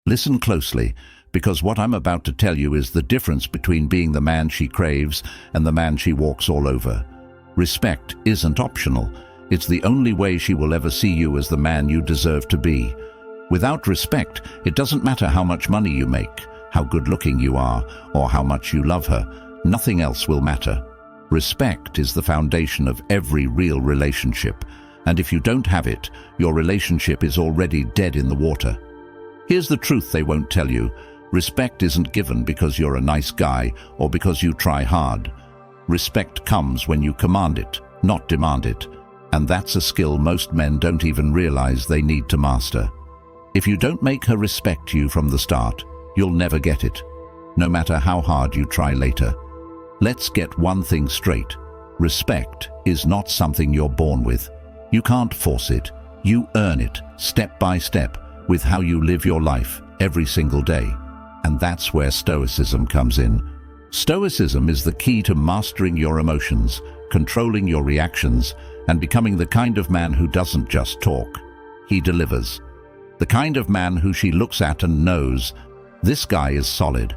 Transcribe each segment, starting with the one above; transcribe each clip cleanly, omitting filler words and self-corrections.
Listen closely, because what I'm about to tell you is the difference between being the man she craves and the man she walks all over. Respect isn't optional. It's the only way she will ever see you as the man you deserve to be. Without respect, it doesn't matter how much money you make, how good-looking you are, or how much you love her. Nothing else will matter. Respect is the foundation of every real relationship, and if you don't have it, your relationship is already dead in the water. Here's the truth they won't tell you. Respect isn't given because you're a nice guy or because you try hard. Respect comes when you command it, not demand it. And that's a skill most men don't even realize they need to master. If you don't make her respect you from the start, you'll never get it, no matter how hard you try later. Let's get one thing straight. Respect is not something you're born with. You can't force it. You earn it, step by step, with how you live your life every single day. And that's where Stoicism comes in. Stoicism is the key to mastering your emotions, controlling your reactions, and becoming the kind of man who doesn't just talk. He delivers. The kind of man who she looks at and knows, this guy is solid.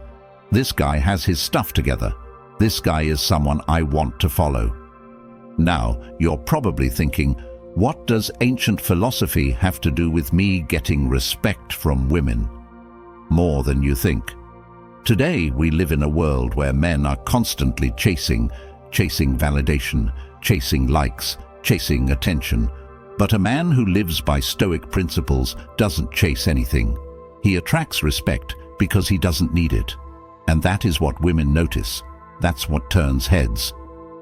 This guy has his stuff together. This guy is someone I want to follow. Now, you're probably thinking, what does ancient philosophy have to do with me getting respect from women? More than you think. Today, we live in a world where men are constantly chasing validation, chasing likes, chasing attention. But a man who lives by Stoic principles doesn't chase anything. He attracts respect because he doesn't need it. And that is what women notice. That's what turns heads.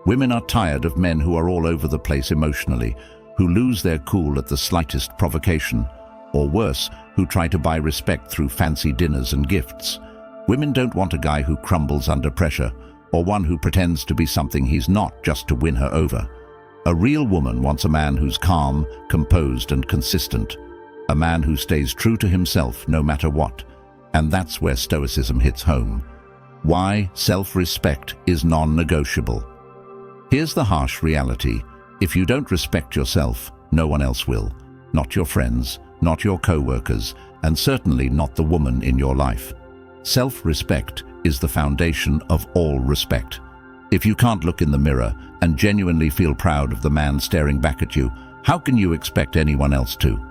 Women are tired of men who are all over the place emotionally, who lose their cool at the slightest provocation, or worse, who try to buy respect through fancy dinners and gifts. Women don't want a guy who crumbles under pressure, or one who pretends to be something he's not just to win her over. A real woman wants a man who's calm, composed, and consistent. A man who stays true to himself no matter what. And that's where Stoicism hits home. Why self-respect is non-negotiable. Here's the harsh reality. If you don't respect yourself, no one else will. Not your friends, not your co-workers, and certainly not the woman in your life. Self-respect is the foundation of all respect. If you can't look in the mirror and genuinely feel proud of the man staring back at you, how can you expect anyone else to?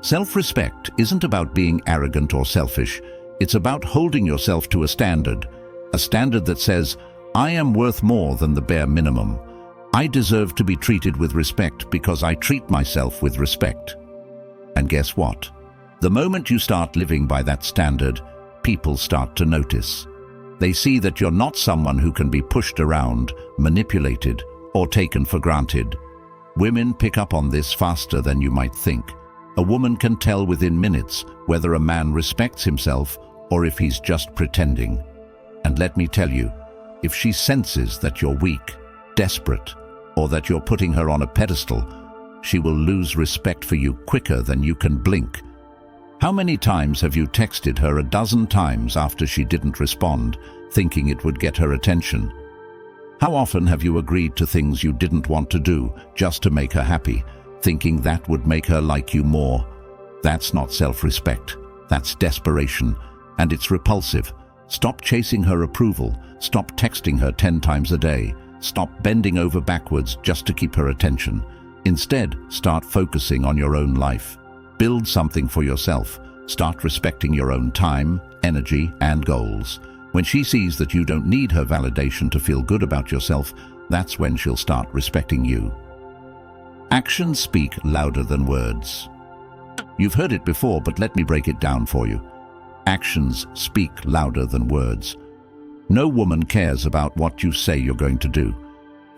Self-respect isn't about being arrogant or selfish. It's about holding yourself to a standard that says, I am worth more than the bare minimum. I deserve to be treated with respect because I treat myself with respect. And guess what? The moment you start living by that standard, people start to notice. They see that you're not someone who can be pushed around, manipulated, or taken for granted. Women pick up on this faster than you might think. A woman can tell within minutes whether a man respects himself or if he's just pretending. And let me tell you, if she senses that you're weak, desperate, or that you're putting her on a pedestal, she will lose respect for you quicker than you can blink. How many times have you texted her a dozen times after she didn't respond, thinking it would get her attention? How often have you agreed to things you didn't want to do just to make her happy, thinking that would make her like you more? That's not self-respect. That's desperation, and it's repulsive. Stop chasing her approval. Stop texting her 10 times a day. Stop bending over backwards just to keep her attention. Instead, start focusing on your own life. Build something for yourself. Start respecting your own time, energy, and goals. When she sees that you don't need her validation to feel good about yourself, that's when she'll start respecting you. Actions speak louder than words. You've heard it before, but let me break it down for you. Actions speak louder than words. No woman cares about what you say you're going to do.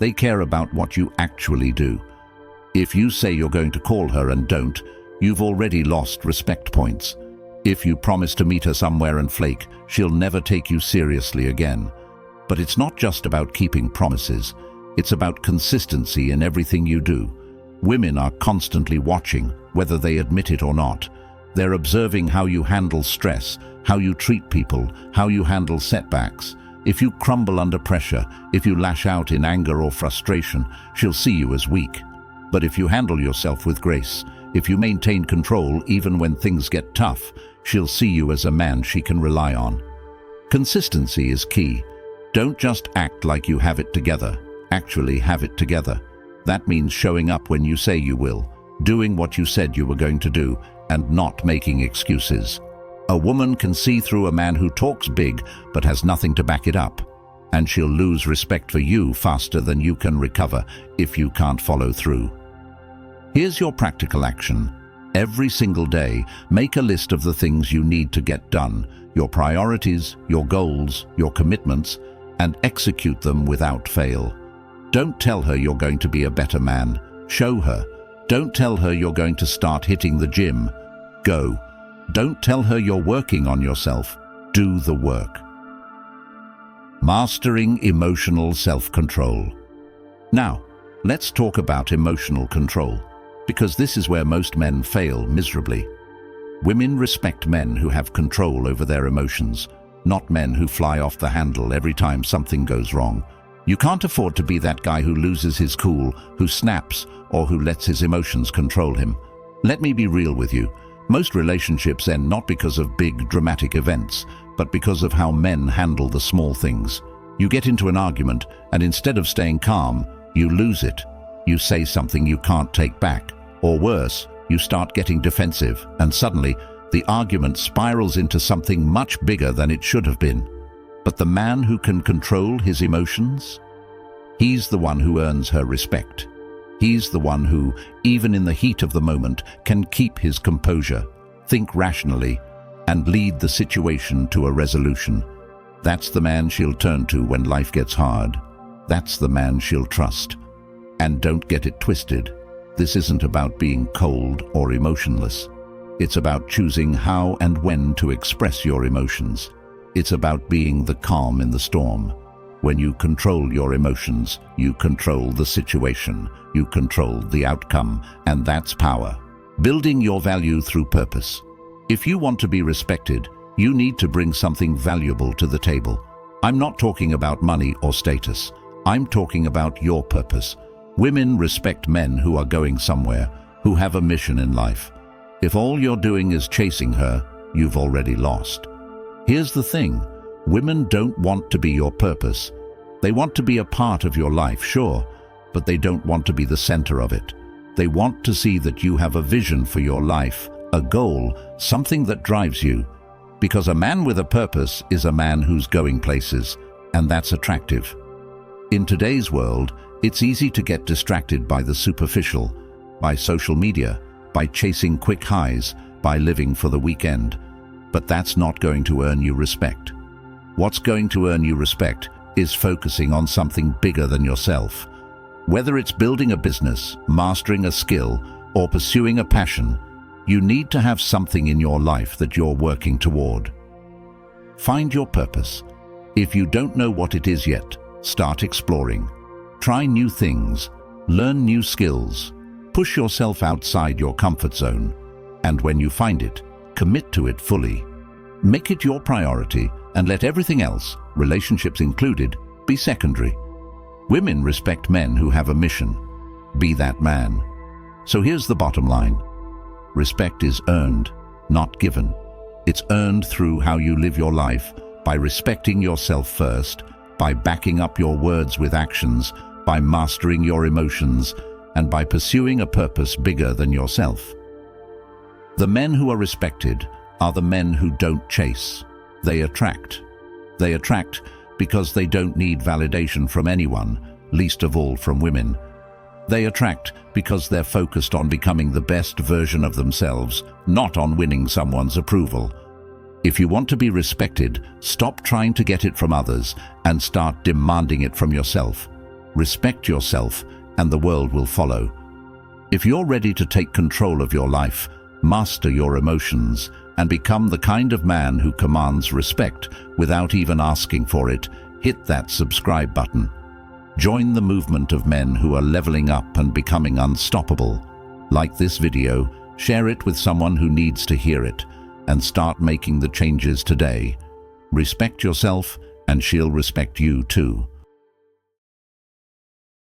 They care about what you actually do. If you say you're going to call her and don't, you've already lost respect points. If you promise to meet her somewhere and flake, she'll never take you seriously again. But it's not just about keeping promises. It's about consistency in everything you do. Women are constantly watching, whether they admit it or not. They're observing how you handle stress, how you treat people, how you handle setbacks. If you crumble under pressure, if you lash out in anger or frustration, she'll see you as weak. But if you handle yourself with grace, If you maintain control even when things get tough, she'll see you as a man she can rely on. Consistency is key. Don't just act like you have it together. Actually have it together. That means showing up when you say you will, doing what you said you were going to do, and not making excuses. A woman can see through a man who talks big but has nothing to back it up, and she'll lose respect for you faster than you can recover if you can't follow through. Here's your practical action. Every single day, make a list of the things you need to get done, your priorities, your goals, your commitments, and execute them without fail. Don't tell her you're going to be a better man. Show her. Don't tell her you're going to start hitting the gym. Go. Don't tell her you're working on yourself. Do the work. Mastering emotional self-control. Now, let's talk about emotional control, because this is where most men fail miserably. Women respect men who have control over their emotions, not men who fly off the handle every time something goes wrong. You can't afford to be that guy who loses his cool, who snaps, or who lets his emotions control him. Let me be real with you. Most relationships end not because of big, dramatic events, but because of how men handle the small things. You get into an argument, and instead of staying calm, you lose it. You say something you can't take back. Or worse, you start getting defensive, and suddenly, the argument spirals into something much bigger than it should have been. But the man who can control his emotions? He's the one who earns her respect. He's the one who, even in the heat of the moment, can keep his composure, think rationally, and lead the situation to a resolution. That's the man she'll turn to when life gets hard. That's the man she'll trust. And don't get it twisted. This isn't about being cold or emotionless. It's about choosing how and when to express your emotions. It's about being the calm in the storm. When you control your emotions, you control the situation, you control the outcome, and that's power. Building your value through purpose. If you want to be respected, you need to bring something valuable to the table. I'm not talking about money or status. I'm talking about your purpose. Women respect men who are going somewhere, who have a mission in life. If all you're doing is chasing her, you've already lost. Here's the thing. Women don't want to be your purpose. They want to be a part of your life, sure, but they don't want to be the center of it. They want to see that you have a vision for your life, a goal, something that drives you. Because a man with a purpose is a man who's going places, and that's attractive. In today's world, it's easy to get distracted by the superficial, by social media, by chasing quick highs, by living for the weekend. But that's not going to earn you respect. What's going to earn you respect is focusing on something bigger than yourself. Whether it's building a business, mastering a skill, or pursuing a passion, you need to have something in your life that you're working toward. Find your purpose. If you don't know what it is yet, start exploring. Try new things, learn new skills, push yourself outside your comfort zone, and when you find it, commit to it fully. Make it your priority and let everything else, relationships included, be secondary. Women respect men who have a mission. Be that man. So here's the bottom line. Respect is earned, not given. It's earned through how you live your life, by respecting yourself first, by backing up your words with actions, by mastering your emotions, and by pursuing a purpose bigger than yourself. The men who are respected are the men who don't chase. They attract. They attract because they don't need validation from anyone, least of all from women. They attract because they're focused on becoming the best version of themselves, not on winning someone's approval. If you want to be respected, stop trying to get it from others and start demanding it from yourself. Respect yourself, and the world will follow. If you're ready to take control of your life, master your emotions, and become the kind of man who commands respect without even asking for it, hit that subscribe button. Join the movement of men who are leveling up and becoming unstoppable. Like this video, share it with someone who needs to hear it, and start making the changes today. Respect yourself, and she'll respect you too.